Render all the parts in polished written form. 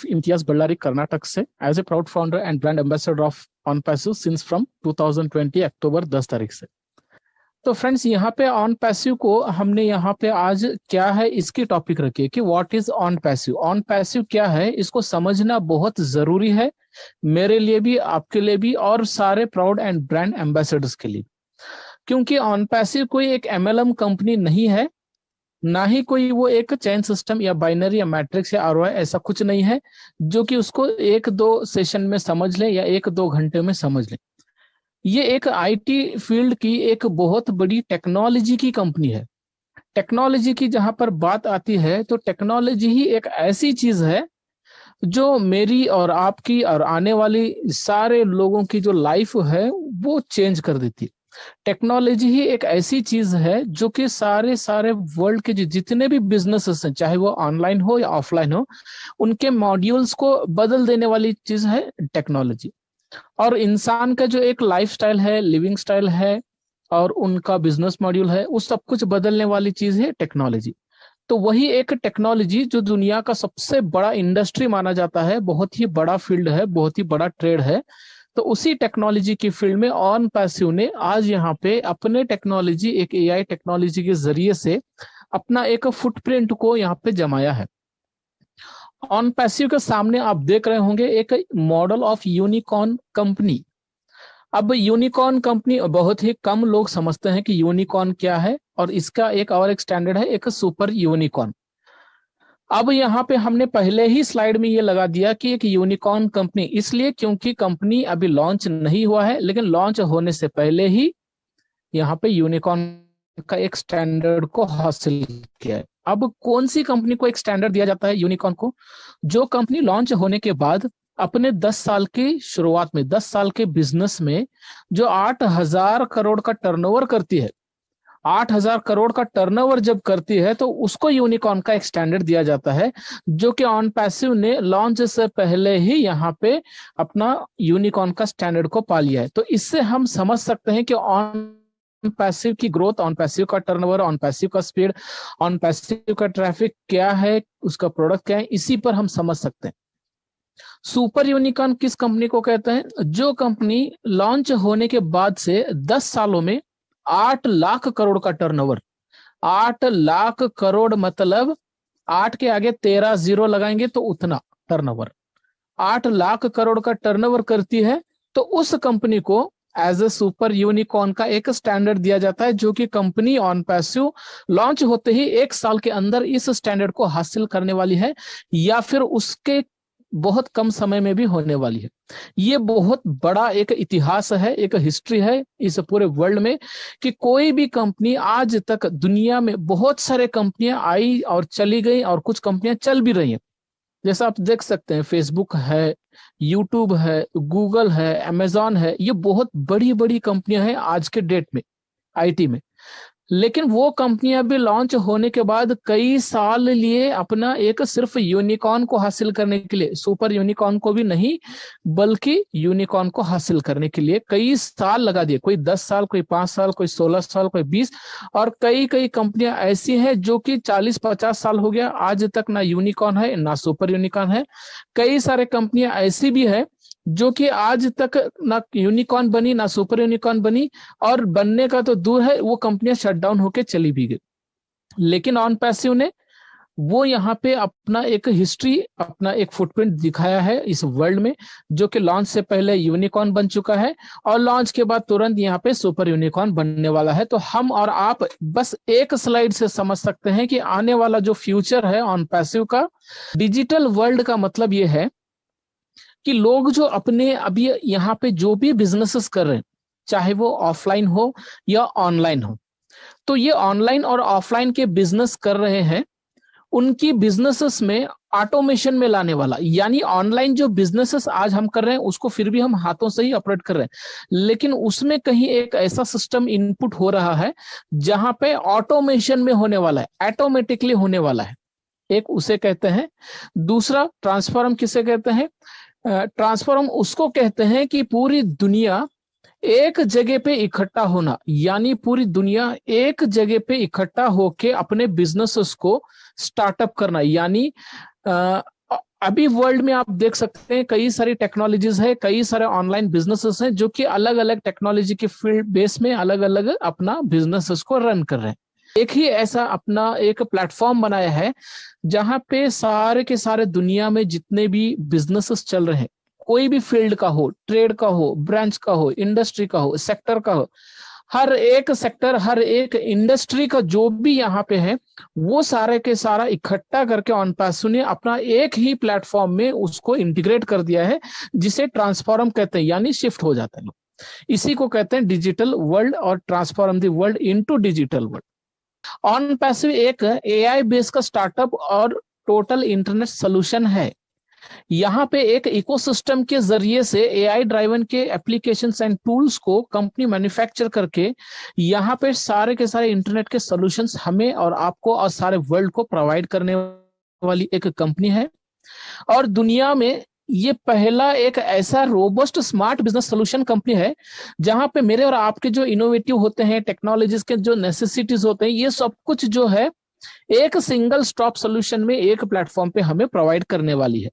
इम्तियाज बल्लारी कर्नाटक से, as a proud founder and brand ambassador of OnPassive since from 2020 October 10 तारीख से। तो friends, यहाँ पे ऑन पैसिव को हमने यहाँ पे आज क्या है इसकी टॉपिक रखी है कि what is on passive. On passive क्या है इसको समझना बहुत जरूरी है, मेरे लिए भी, आपके लिए भी, और सारे प्राउड एंड ब्रांड एम्बेसडर्स के लिए। क्योंकि ऑन पैसिव कोई एक एमएलएम कंपनी नहीं है, ना ही कोई वो एक चेन सिस्टम या बाइनरी या मैट्रिक्स या आरओआई, ऐसा कुछ नहीं है जो कि उसको एक दो सेशन में समझ लें या एक दो घंटे में समझ लें। ये एक आईटी फील्ड की एक बहुत बड़ी टेक्नोलॉजी की कंपनी है। टेक्नोलॉजी की जहां पर बात आती है तो टेक्नोलॉजी ही एक ऐसी चीज है जो मेरी और आपकी और आने वाली सारे लोगों की जो लाइफ है वो चेंज कर देती है। टेक्नोलॉजी ही एक ऐसी चीज है जो कि सारे वर्ल्ड के जितने भी बिजनेसेस हैं, चाहे वो ऑनलाइन हो या ऑफलाइन हो, उनके मॉड्यूल्स को बदल देने वाली चीज है टेक्नोलॉजी। और इंसान का जो एक लाइफस्टाइल है, लिविंग स्टाइल है, और उनका बिजनेस मॉड्यूल है, उस सब कुछ बदलने वाली चीज है टेक्नोलॉजी। तो वही एक टेक्नोलॉजी जो दुनिया का सबसे बड़ा इंडस्ट्री माना जाता है, बहुत ही बड़ा फील्ड है, बहुत ही बड़ा ट्रेड है, तो उसी टेक्नोलॉजी की फील्ड में ऑन पैसिव ने आज यहाँ पे अपने टेक्नोलॉजी, एक एआई टेक्नोलॉजी के जरिए से अपना एक फुटप्रिंट को यहाँ पे जमाया है। ऑन पैसिव के सामने आप देख रहे होंगे एक मॉडल ऑफ यूनिकॉर्न कंपनी। अब यूनिकॉर्न कंपनी बहुत ही कम लोग समझते हैं कि यूनिकॉर्न क्या है, और इसका एक स्टैंडर्ड है एक सुपर यूनिकॉर्न। अब यहाँ पे हमने पहले ही स्लाइड में ये लगा दिया कि एक यूनिकॉर्न कंपनी, इसलिए क्योंकि कंपनी अभी लॉन्च नहीं हुआ है, लेकिन लॉन्च होने से पहले ही यहाँ पे यूनिकॉर्न का एक स्टैंडर्ड को हासिल किया है। अब कौन सी कंपनी को एक स्टैंडर्ड दिया जाता है यूनिकॉर्न को? जो कंपनी लॉन्च होने के बाद अपने 10 साल की शुरुआत में, 10 साल के बिजनेस में जो 8,000 करोड़ का टर्नओवर करती है, 8,000 करोड़ का टर्नओवर जब करती है तो उसको यूनिकॉर्न का एक स्टैंडर्ड दिया जाता है, जो कि ऑन पैसिव ने लॉन्च से पहले ही यहाँ पे अपना यूनिकॉर्न का स्टैंडर्ड को पा लिया है। तो इससे हम समझ सकते हैं कि ऑन पैसिव की ग्रोथ, ऑन पैसिव का टर्नओवर, ऑन पैसिव का स्पीड, ऑन पैसिव का ट्रैफिक क्या है, उसका प्रोडक्ट क्या है, इसी पर हम समझ सकते हैं। सुपर यूनिकॉर्न किस कंपनी को कहते हैं? जो कंपनी लॉन्च होने के बाद से 10 सालों में 8 लाख करोड़ का टर्नओवर, 8 लाख करोड़ मतलब 8 के आगे 13 जीरो लगाएंगे तो उतना टर्नओवर, 8 लाख करोड़ का टर्नओवर करती है, तो उस कंपनी को एज ए सुपर यूनिकॉर्न का एक स्टैंडर्ड दिया जाता है, जो कि कंपनी ऑन पैसिव लॉन्च होते ही 1 साल के अंदर इस स्टैंडर्ड को हासिल करने वाली है, या फिर उसके बहुत कम समय में भी होने वाली है। ये बहुत बड़ा एक इतिहास है, एक हिस्ट्री है इस पूरे वर्ल्ड में, कि कोई भी कंपनी आज तक, दुनिया में बहुत सारे कंपनियां आई और चली गई, और कुछ कंपनियां चल भी रही हैं। जैसा आप देख सकते हैं, फेसबुक है, यूट्यूब है, गूगल है, अमेजॉन है, ये बहुत बड़ी बड़ी कंपनियां हैं आज के डेट में आईटी में। लेकिन वो कंपनियां भी लॉन्च होने के बाद कई साल लिए अपना एक सिर्फ यूनिकॉर्न को हासिल करने के लिए, सुपर यूनिकॉर्न को भी नहीं बल्कि यूनिकॉर्न को हासिल करने के लिए कई साल लगा दिए। कोई 10 साल, कोई 5 साल, कोई 16 साल, कोई 20, और कई कंपनियां ऐसी हैं जो कि 40-50 साल हो गया, आज तक ना यूनिकॉर्न है ना सुपर यूनिकॉर्न है। कई सारे कंपनियां ऐसी भी है जो कि आज तक ना यूनिकॉर्न बनी ना सुपर यूनिकॉर्न बनी, और बनने का तो दूर है, वो कंपनियां शट डाउन होके चली भी गई। लेकिन ऑन पैसिव ने वो यहाँ पे अपना एक हिस्ट्री, अपना एक फुटप्रिंट दिखाया है इस वर्ल्ड में, जो कि लॉन्च से पहले यूनिकॉर्न बन चुका है और लॉन्च के बाद तुरंत यहाँ पे सुपर यूनिकॉर्न बनने वाला है। तो हम और आप बस एक स्लाइड से समझ सकते हैं कि आने वाला जो फ्यूचर है ऑन पैसिव का, डिजिटल वर्ल्ड का मतलब ये है कि लोग जो अपने अभी यहाँ पे जो भी बिजनेसेस कर रहे हैं, चाहे वो ऑफलाइन हो या ऑनलाइन हो, तो ये ऑनलाइन और ऑफलाइन के बिजनेस कर रहे हैं, उनकी बिजनेसेस में ऑटोमेशन में लाने वाला, यानी ऑनलाइन जो बिजनेसेस आज हम कर रहे हैं उसको फिर भी हम हाथों से ही ऑपरेट कर रहे हैं, लेकिन उसमें कहीं एक ऐसा सिस्टम इनपुट हो रहा है जहां पे ऑटोमेशन में होने वाला है, ऑटोमेटिकली होने वाला है। एक उसे कहते हैं। दूसरा ट्रांसफॉर्म किसे कहते हैं? ट्रांसफॉर्म उसको कहते हैं कि पूरी दुनिया एक जगह पे इकट्ठा होना, यानी पूरी दुनिया एक जगह पे इकट्ठा होके अपने बिजनेसेस को स्टार्टअप करना, यानी अभी वर्ल्ड में आप देख सकते हैं कई सारी टेक्नोलॉजीज है, कई सारे ऑनलाइन बिजनेसेस हैं जो कि अलग अलग टेक्नोलॉजी के फील्ड बेस में अलग अलग अपना बिजनेसेस को रन कर रहे हैं। एक ही ऐसा अपना एक प्लेटफॉर्म बनाया है जहां पे सारे के सारे दुनिया में जितने भी बिजनेसेस चल रहे हैं, कोई भी फील्ड का हो, ट्रेड का हो, ब्रांच का हो, इंडस्ट्री का हो, सेक्टर का हो, हर एक सेक्टर, हर एक इंडस्ट्री का जो भी यहाँ पे है, वो सारे के सारा इकट्ठा करके ऑनपासो ने अपना एक ही प्लेटफॉर्म में उसको इंटीग्रेट कर दिया है, जिसे ट्रांसफॉर्म कहते हैं, यानी शिफ्ट हो जाते हैं लोग। इसी को कहते हैं डिजिटल वर्ल्ड और transform the world into digital world. Onpaso एक एआई बेस का स्टार्टअप और टोटल इंटरनेट सोल्यूशन है। यहाँ पे एक इकोसिस्टम के जरिए से एआई ड्राइवन के एप्लीकेशंस एंड टूल्स को कंपनी मैन्युफैक्चर करके यहाँ पे सारे के सारे इंटरनेट के सॉल्यूशंस हमें और आपको और सारे वर्ल्ड को प्रोवाइड करने वाली एक कंपनी है। और दुनिया में ये पहला एक ऐसा robust smart business solution company है जहां पे मेरे और आपके जो इनोवेटिव होते हैं, टेक्नोलॉजीज के जो नेसेसिटीज होते हैं, ये सब कुछ जो है एक सिंगल स्टॉप सोल्यूशन में एक प्लेटफॉर्म पे हमें प्रोवाइड करने वाली है।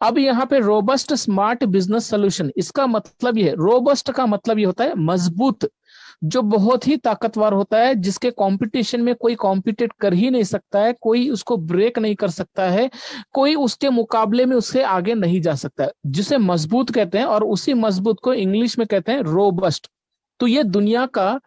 अब यहाँ पे रोबस्ट स्मार्ट बिजनेस सोल्यूशन, इसका मतलब ये है, रोबस्ट का मतलब ये होता है मजबूत, जो बहुत ही ताकतवर होता है, जिसके कंपटीशन में कोई कॉम्पिटेट कर ही नहीं सकता है, कोई उसको ब्रेक नहीं कर सकता है, कोई उसके मुकाबले में उससे आगे नहीं जा सकता है, जिसे मजबूत कहते हैं। और उसी मजबूत को इंग्लिश में कहते हैं रोबस्ट। तो ये दुनिया का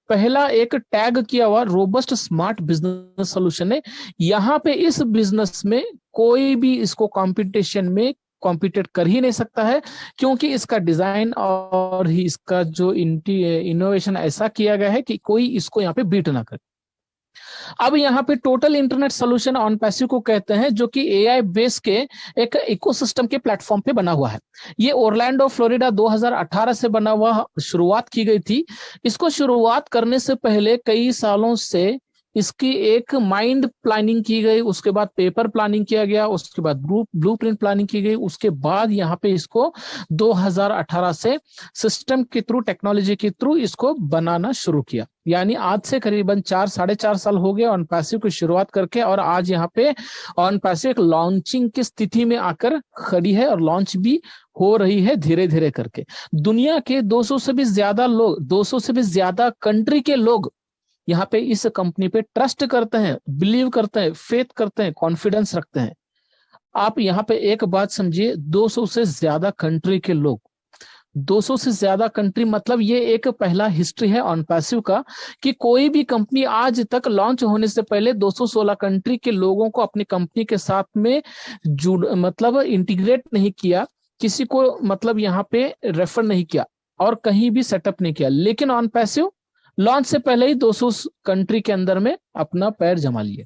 पहला एक टैग किया हुआ रोबस्ट स्मार्ट बिजनेस सोल्यूशन है। यहाँ पे इस बिजनेस में कोई भी इसको कंपटीशन में कॉम्पिटेट कर ही नहीं सकता है, क्योंकि इसका डिजाइन और ही इसका जो इनोवेशन ऐसा किया गया है कि कोई इसको यहाँ पे बीट ना करे। अब यहाँ पे टोटल इंटरनेट सोल्यूशन ऑनपासो को कहते हैं, जो कि एआई बेस के एक इकोसिस्टम के प्लेटफॉर्म पे बना हुआ है। ये ओरलैंडो फ्लोरिडा 2018 से बना हुआ शुरुआत की गई थी। इसको शुरुआत करने से पहले कई सालों से इसकी एक माइंड प्लानिंग की गई, उसके बाद पेपर प्लानिंग किया गया, उसके बाद ब्लूप्रिंट प्लानिंग की गई, उसके बाद यहाँ पे इसको 2018 से सिस्टम के थ्रू, टेक्नोलॉजी के थ्रू इसको बनाना शुरू किया। यानी आज से करीबन 4-4.5 साल हो गए ऑनपासो की शुरुआत करके, और आज यहाँ पे ऑनपासो एक लॉन्चिंग की स्थिति में आकर खड़ी है और लॉन्च भी हो रही है धीरे धीरे करके। दुनिया के 200 से भी ज्यादा लोग, 200 से भी ज्यादा कंट्री के लोग यहाँ पे इस कंपनी पे ट्रस्ट करते हैं, बिलीव करते हैं, फेथ करते हैं, कॉन्फिडेंस रखते हैं। आप यहाँ पे एक बात समझिए, 200 से ज्यादा कंट्री के लोग, 200 से ज्यादा कंट्री, मतलब ये एक पहला हिस्ट्री है ऑनपासो का कि कोई भी कंपनी आज तक लॉन्च होने से पहले 216 कंट्री के लोगों को अपनी कंपनी के साथ में मतलब इंटीग्रेट नहीं किया, किसी को मतलब यहाँ पे रेफर नहीं किया और कहीं भी सेटअप नहीं किया। लेकिन ऑनपासो लॉन्च से पहले ही 200 कंट्री के अंदर में अपना पैर जमा लिए।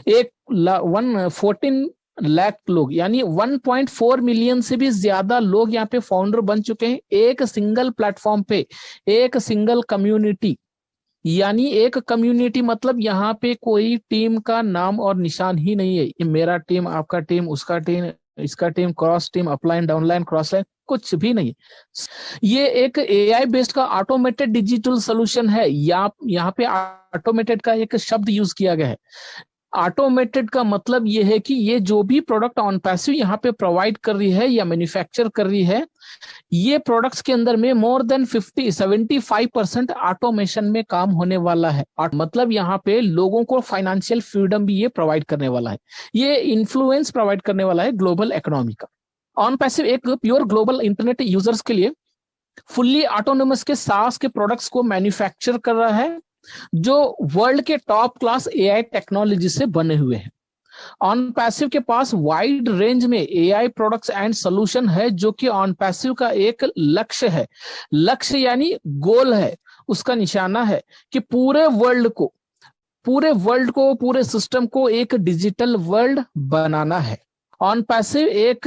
14 लाख लोग, यानी 1.4 मिलियन से भी ज्यादा लोग यहाँ पे फाउंडर बन चुके हैं, एक सिंगल प्लेटफॉर्म पे, एक सिंगल कम्युनिटी। यानी एक कम्युनिटी मतलब यहाँ पे कोई टीम का नाम और निशान ही नहीं है, ये मेरा टीम, आपका टीम, उसका टीम, इसका team, cross team, upline, downline, cross line, कुछ भी नहीं। ये एक एआई बेस्ड का ऑटोमेटेड डिजिटल सोल्यूशन है। यहाँ पे ऑटोमेटेड का एक शब्द यूज किया गया है। ऑटोमेटेड का मतलब ये है कि ये जो भी प्रोडक्ट ऑनपासो यहाँ पे प्रोवाइड कर रही है या मैन्युफैक्चर कर रही है, ये प्रोडक्ट्स के अंदर में मोर देन 75% ऑटोमेशन में काम होने वाला है। मतलब यहाँ पे लोगों को फाइनेंशियल फ्रीडम भी ये प्रोवाइड करने वाला है, ये इन्फ्लुएंस प्रोवाइड करने वाला है ग्लोबल इकोनॉमी का। ऑनपासो एक प्योर ग्लोबल इंटरनेट यूजर्स के लिए फुल्ली ऑटोनोमस के सास के प्रोडक्ट्स को मैन्युफैक्चर कर रहा है, जो वर्ल्ड के टॉप क्लास एआई टेक्नोलॉजी से बने हुए हैं। ऑनपासो के पास वाइड रेंज में एआई प्रोडक्ट्स एंड सोल्यूशन है, जो कि ऑनपासो का एक लक्ष्य है। लक्ष्य यानी गोल है, उसका निशाना है कि पूरे वर्ल्ड को, पूरे सिस्टम को एक डिजिटल वर्ल्ड बनाना है। ऑनपासो एक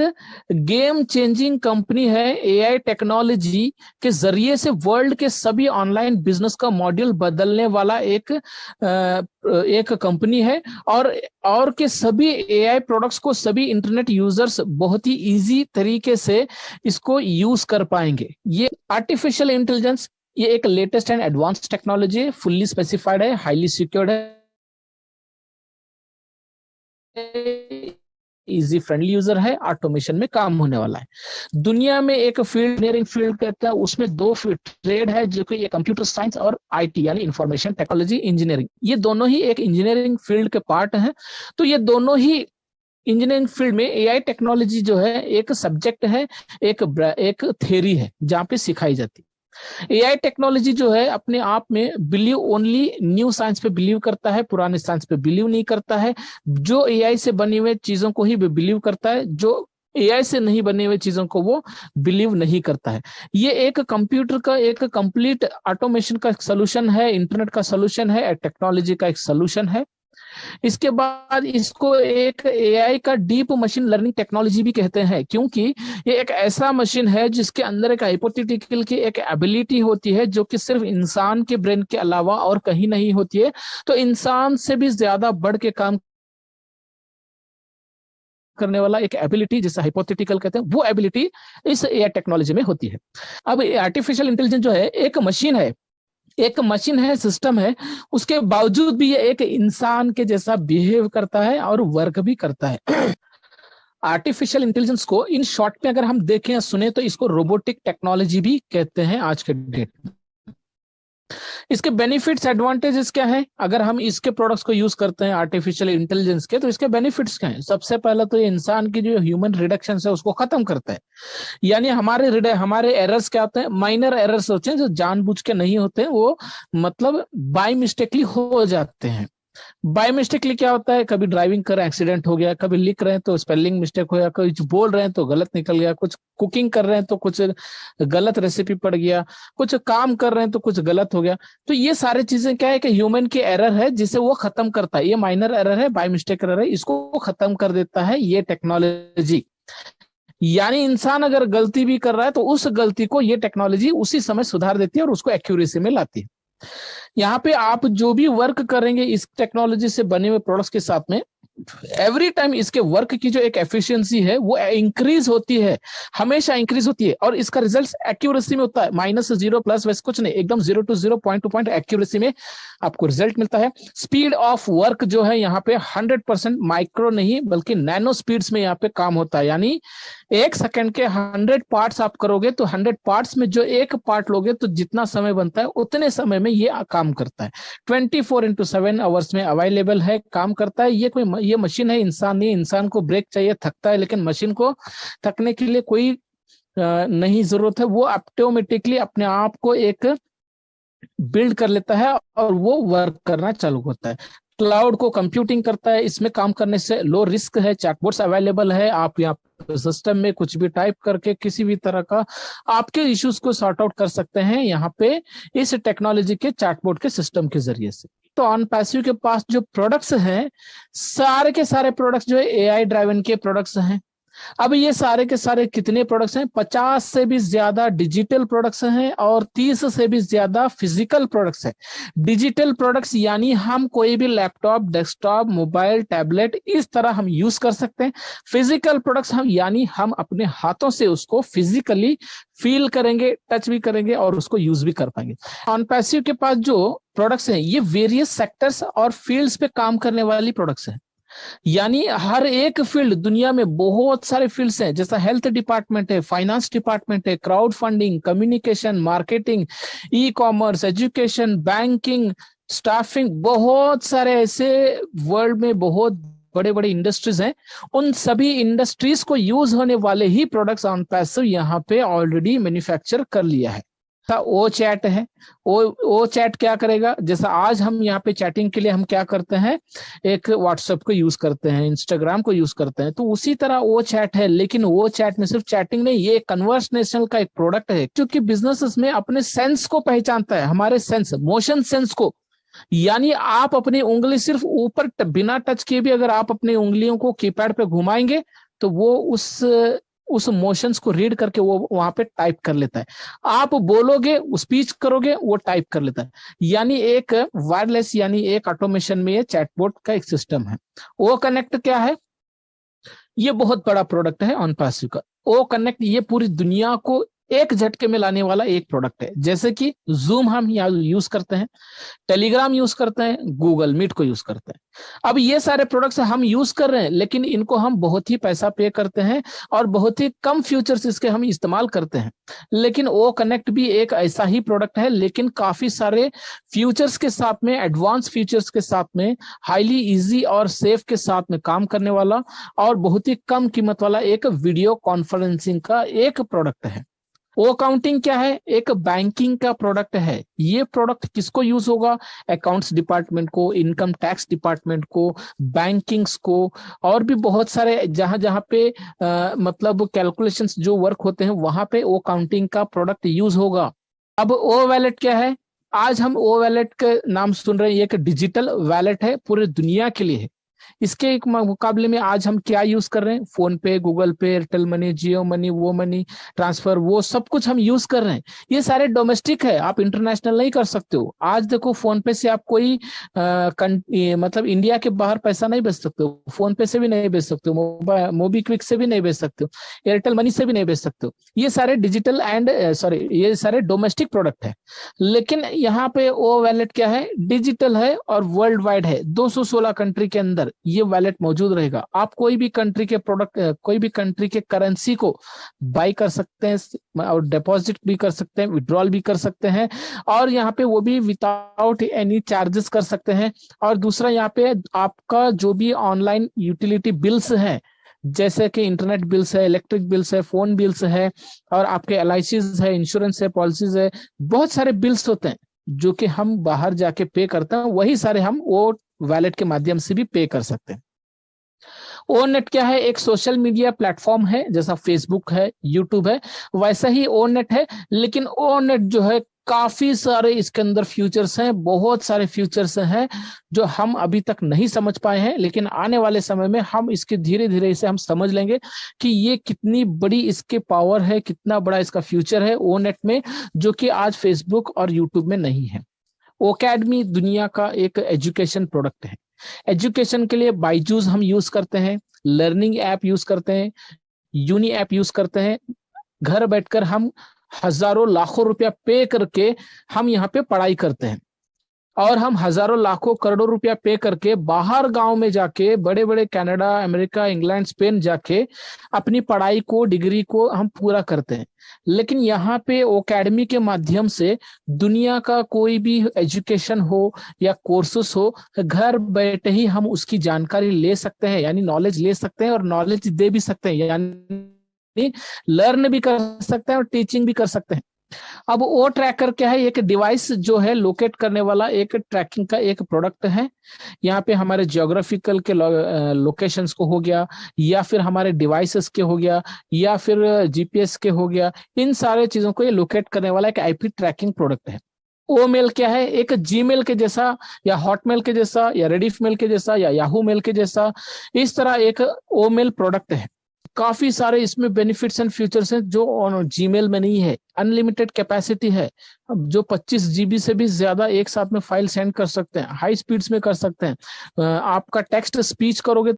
गेम चेंजिंग कंपनी है, एआई टेक्नोलॉजी के जरिए से वर्ल्ड के सभी ऑनलाइन बिजनेस का मॉड्यूल बदलने वाला एक कंपनी है, और के सभी एआई प्रोडक्ट्स को सभी इंटरनेट यूजर्स बहुत ही इजी तरीके से इसको यूज कर पाएंगे। ये आर्टिफिशियल इंटेलिजेंस, ये एक लेटेस्ट एंड एडवांस टेक्नोलॉजी है, फुल्ली स्पेसिफाइड है, हाईली सिक्योर्ड है, इजी फ्रेंडली यूजर है, ऑटोमेशन में काम होने वाला है। दुनिया में एक फील्ड इंजीनियरिंग फील्ड कहता है, उसमें दो ट्रेड है जो कि ये कंप्यूटर साइंस और आईटी यानी इंफॉर्मेशन टेक्नोलॉजी इंजीनियरिंग, ये दोनों ही एक इंजीनियरिंग फील्ड के पार्ट हैं। तो ये दोनों ही इंजीनियरिंग फील्ड में एआई टेक्नोलॉजी जो है एक सब्जेक्ट है, एक थ्योरी है जहां पे सिखाई जाती है। एआई टेक्नोलॉजी जो है अपने आप में बिलीव ओनली न्यू साइंस पे बिलीव करता है, पुराने साइंस पे बिलीव नहीं करता है। जो एआई से बनी हुई चीजों को ही बिलीव करता है, जो एआई से नहीं बने हुए चीजों को वो बिलीव नहीं करता है। ये एक कंप्यूटर का एक कंप्लीट ऑटोमेशन का सोल्यूशन है, इंटरनेट का सोल्यूशन है, टेक्नोलॉजी का एक सोल्यूशन है। इसके बाद इसको एक एआई का डीप मशीन लर्निंग टेक्नोलॉजी भी कहते हैं, क्योंकि ये एक ऐसा मशीन है जिसके अंदर एक हाइपोथेटिकल की एक एबिलिटी होती है जो कि सिर्फ इंसान के ब्रेन के अलावा और कहीं नहीं होती है। तो इंसान से भी ज्यादा बढ़ के काम करने वाला एक एबिलिटी जिसे हाइपोथेटिकल कहते हैं, वो एबिलिटी इस एआई टेक्नोलॉजी में होती है। अब आर्टिफिशियल इंटेलिजेंस जो है एक मशीन है, एक मशीन है, सिस्टम है, उसके बावजूद भी ये एक इंसान के जैसा बिहेव करता है और वर्क भी करता है। आर्टिफिशियल इंटेलिजेंस को इन शॉर्ट में अगर हम देखें या सुने तो इसको रोबोटिक टेक्नोलॉजी भी कहते हैं आज के डेट में। इसके बेनिफिट्स एडवांटेजेस क्या है, अगर हम इसके प्रोडक्ट्स को यूज करते हैं आर्टिफिशियल इंटेलिजेंस के, तो इसके बेनिफिट्स क्या है। सबसे पहले तो ये इंसान की जो ह्यूमन रिडक्शन है उसको खत्म करता है। यानी हमारे एरर्स क्या होते हैं, माइनर एरर्स होते हैं जो जानबूझ के नहीं होते हैं, वो मतलब बाय मिस्टेकली हो जाते हैं। बाय मिस्टेकली क्या होता है, कभी ड्राइविंग कर एक्सीडेंट हो गया, कभी लिख रहे हैं तो स्पेलिंग मिस्टेक हो गया, कुछ बोल रहे हैं तो गलत निकल गया, कुछ कुकिंग कर रहे हैं तो कुछ गलत रेसिपी पड़ गया, कुछ काम कर रहे हैं तो कुछ गलत हो गया। तो ये सारी चीजें क्या है कि ह्यूमन की एरर है जिसे वो खत्म करता है। ये माइनर एरर है, बाय मिस्टेक एरर है, इसको खत्म कर देता है ये टेक्नोलॉजी। यानी इंसान अगर गलती भी कर रहा है तो उस गलती को ये टेक्नोलॉजी उसी समय सुधार देती है और उसको एक्यूरेसी में लाती है। यहाँ पे आप जो भी वर्क करेंगे इस टेक्नोलॉजी से बने हुए प्रोडक्ट्स के साथ में, एवरी टाइम इसके वर्क की जो एक एफिशिएंसी है वो इंक्रीज होती है, हमेशा इंक्रीज होती है। और इसका रिजल्ट एक्यूरेसी में होता है, -0 प्लस वैसे कुछ नहीं, एकदम 0 to 0 point two point accuracy में आपको रिजल्ट मिलता है। स्पीड ऑफ वर्क जो है यहाँ पे 100% माइक्रो नहीं बल्कि नैनो स्पीड्स में यहाँ पे काम होता है। यानी 1 सेकंड के 100 पार्ट्स आप करोगे तो 100 पार्ट्स में जो एक पार्ट लोगे तो जितना समय बनता है उतने समय में ये काम करता है। 24/7 आवर्स में अवेलेबल है, काम करता है। ये मशीन है, इंसान नहीं। इंसान को ब्रेक चाहिए, थकता है, लेकिन मशीन को थकने के लिए कोई नहीं जरूरत है। वो ऑटोमेटिकली अपने आप को एक बिल्ड कर लेता है और वो वर्क करना चालू होता है। क्लाउड को कंप्यूटिंग करता है, इसमें काम करने से लो रिस्क है। चैटबॉट्स अवेलेबल है, आप यहाँ सिस्टम में कुछ भी टाइप करके किसी भी तरह का आपके इश्यूज को सॉर्ट आउट कर सकते हैं यहाँ पे इस टेक्नोलॉजी के चैटबॉट के सिस्टम के जरिए से। तो ऑनपैसिव के पास जो प्रोडक्ट्स हैं, सारे के सारे प्रोडक्ट्स जो है एआई ड्राइवन के प्रोडक्ट्स हैं। अब ये सारे के सारे कितने प्रोडक्ट्स हैं, 50 से भी ज्यादा डिजिटल प्रोडक्ट्स हैं और 30 से भी ज्यादा फिजिकल प्रोडक्ट्स हैं। डिजिटल प्रोडक्ट्स यानी हम कोई भी लैपटॉप, डेस्कटॉप, मोबाइल, टैबलेट इस तरह हम यूज कर सकते हैं। फिजिकल प्रोडक्ट्स हम यानी हम अपने हाथों से उसको फिजिकली फील करेंगे, टच भी करेंगे और उसको यूज भी कर पाएंगे। ऑनपैसिव के पास जो प्रोडक्ट्स हैं ये वेरियस सेक्टर्स और फील्ड्स पे काम करने वाली प्रोडक्ट्स हैं। यानी हर एक फील्ड, दुनिया में बहुत सारे फील्ड्स हैं, जैसा हेल्थ डिपार्टमेंट है, फाइनेंस डिपार्टमेंट है, crowd funding, communication, marketing, e commerce, education, banking, staffing, बहुत सारे ऐसे वर्ल्ड में बहुत बड़े बड़े इंडस्ट्रीज हैं। उन सभी इंडस्ट्रीज को यूज होने वाले ही प्रोडक्ट्स ऑनपैसिव यहाँ पे ऑलरेडी मैन्युफैक्चर कर लिया है। वो चैट है, वो चैट क्या करेगा, जैसा आज हम यहाँ पे चैटिंग के लिए हम क्या करते हैं, एक व्हाट्सएप को यूज करते हैं, इंस्टाग्राम को यूज करते हैं, तो उसी तरह वो चैट है। लेकिन वो चैट में सिर्फ चैटिंग नहीं, ये कन्वर्सेशनल का एक प्रोडक्ट है जो कि बिजनेसेस में अपने सेंस को पहचानता है, हमारे सेंस, मोशन सेंस को। यानी आप अपनी उंगली सिर्फ ऊपर बिना टच किए भी अगर आप अपनी उंगलियों को कीपैड पे घुमाएंगे तो वो उस मोशंस को रीड करके वो वहां पे टाइप कर लेता है। आप बोलोगे, स्पीच करोगे, वो टाइप कर लेता है। यानी एक वायरलेस यानी एक ऑटोमेशन में ये चैटबॉट का एक सिस्टम है। वो कनेक्ट क्या है, ये बहुत बड़ा प्रोडक्ट है ऑनपैसिव का। ओ कनेक्ट ये पूरी दुनिया को एक झटके में लाने वाला एक प्रोडक्ट है। जैसे कि जूम हम यहाँ यूज करते हैं, टेलीग्राम यूज करते हैं, गूगल मीट को यूज करते हैं। अब ये सारे प्रोडक्ट्स हम यूज कर रहे हैं, लेकिन इनको हम बहुत ही पैसा पे करते हैं और बहुत ही कम फीचर्स इसके हम इस्तेमाल करते हैं। लेकिन वो कनेक्ट भी एक ऐसा ही प्रोडक्ट है, लेकिन काफी सारे फीचर्स के साथ में, एडवांस फीचर्स के साथ में, हाईली इजी और सेफ के साथ में काम करने वाला और बहुत ही कम कीमत वाला एक वीडियो कॉन्फ्रेंसिंग का एक प्रोडक्ट है। वो अकाउंटिंग क्या है? एक बैंकिंग का प्रोडक्ट है। ये प्रोडक्ट किसको यूज होगा? अकाउंट्स डिपार्टमेंट को, इनकम टैक्स डिपार्टमेंट को, बैंकिंग्स को, और भी बहुत सारे जहां जहां पे मतलब कैलकुलेशंस जो वर्क होते हैं वहां पे वो अकाउंटिंग का प्रोडक्ट यूज होगा। अब ओ वैलेट क्या है? आज हम ओ वैलेट के नाम सुन रहे हैं, ये एक डिजिटल वैलेट है, पूरे दुनिया के लिए है। इसके एक मुकाबले में आज हम क्या यूज कर रहे हैं? फोन पे, गूगल पे, एयरटेल मनी, जियो मनी, वो मनी ट्रांसफर, वो सब कुछ हम यूज कर रहे हैं। ये सारे डोमेस्टिक है, आप इंटरनेशनल नहीं कर सकते हो। आज देखो फोन पे से आप कोई मतलब इंडिया के बाहर पैसा नहीं भेज सकते हो, फोन पे से भी नहीं भेज सकते हो, मोबीक्विक से भी नहीं भेज सकते हो, एयरटेल मनी से भी नहीं भेज सकते हो। ये सारे डिजिटल एंड सॉरी ये सारे डोमेस्टिक प्रोडक्ट है। लेकिन यहाँ पे वो वैलेट क्या है? डिजिटल है और वर्ल्ड वाइड है। 216 कंट्री के अंदर ये वैलेट मौजूद रहेगा। आप कोई भी कंट्री के प्रोडक्ट, कोई भी कंट्री के करेंसी को बाई कर सकते हैं और डिपॉजिट भी कर सकते हैं, विड्रॉल भी कर सकते हैं, और यहाँ पे वो भी विदाउट एनी चार्जेस कर सकते हैं। और दूसरा, यहाँ पे आपका जो भी ऑनलाइन यूटिलिटी बिल्स है, जैसे कि इंटरनेट बिल्स है, इलेक्ट्रिक बिल्स है, फोन बिल्स है, और आपके LICs है, इंश्योरेंस है, पॉलिसीज है, बहुत सारे बिल्स होते हैं जो कि हम बाहर जाके पे करते हैं, वही सारे हम वो वैलेट के माध्यम से भी पे कर सकते हैं। ओनेट क्या है? एक सोशल मीडिया प्लेटफॉर्म है, जैसा फेसबुक है, यूट्यूब है, वैसा ही ओनेट है। लेकिन ओनेट जो है, काफी सारे इसके अंदर फ्यूचर्स हैं, बहुत सारे फ्यूचर्स हैं जो हम अभी तक नहीं समझ पाए हैं, लेकिन आने वाले समय में हम इसके धीरे धीरे इसे हम समझ लेंगे कि ये कितनी बड़ी इसके पावर है, कितना बड़ा इसका फ्यूचर है ओनेट में, जो कि आज फेसबुक और यूट्यूब में नहीं है। ओकेडमी दुनिया का एक एजुकेशन प्रोडक्ट है। एजुकेशन के लिए बायजूस हम यूज करते हैं, लर्निंग ऐप यूज करते हैं, यूनी ऐप यूज करते हैं। घर बैठकर हम हजारों लाखों रुपया पे करके हम यहाँ पे पढ़ाई करते हैं, और हम हजारों लाखों करोड़ों रुपया पे करके बाहर गांव में जाके, बड़े बड़े कनाडा, अमेरिका, इंग्लैंड, स्पेन जाके अपनी पढ़ाई को, डिग्री को हम पूरा करते हैं। लेकिन यहाँ पे एकेडमी के माध्यम से दुनिया का कोई भी एजुकेशन हो या कोर्सेस हो, घर बैठे ही हम उसकी जानकारी ले सकते हैं, यानी नॉलेज ले सकते हैं और नॉलेज दे भी सकते हैं, यानी लर्न भी कर सकते हैं और टीचिंग भी कर सकते हैं। अब वो ट्रैकर क्या है? एक डिवाइस जो है लोकेट करने वाला एक ट्रैकिंग का एक प्रोडक्ट है। यहाँ पे हमारे जियोग्राफिकल के लोकेशंस को हो गया, या फिर हमारे डिवाइसेस के हो गया, या फिर GPS के हो गया, इन सारे चीजों को ये लोकेट करने वाला एक IP ट्रैकिंग प्रोडक्ट है। ओ मेल क्या है? एक जीमेल के जैसा, या हॉटमेल के जैसा, या रेडिफ मेल के जैसा, या याहू मेल के जैसा, इस तरह एक ओ मेल प्रोडक्ट है। काफी सारे इसमें बेनिफिट्स एंड फीचर्स हैं जो जीमेल में नहीं है। अनलिमिटेड कैपेसिटी है, अब जो 25 GB से भी ज्यादा एक साथ में फाइल सेंड कर सकते हैं, हाई स्पीड्स में कर सकते हैं। आपका टेक्स्ट स्पीच करोगे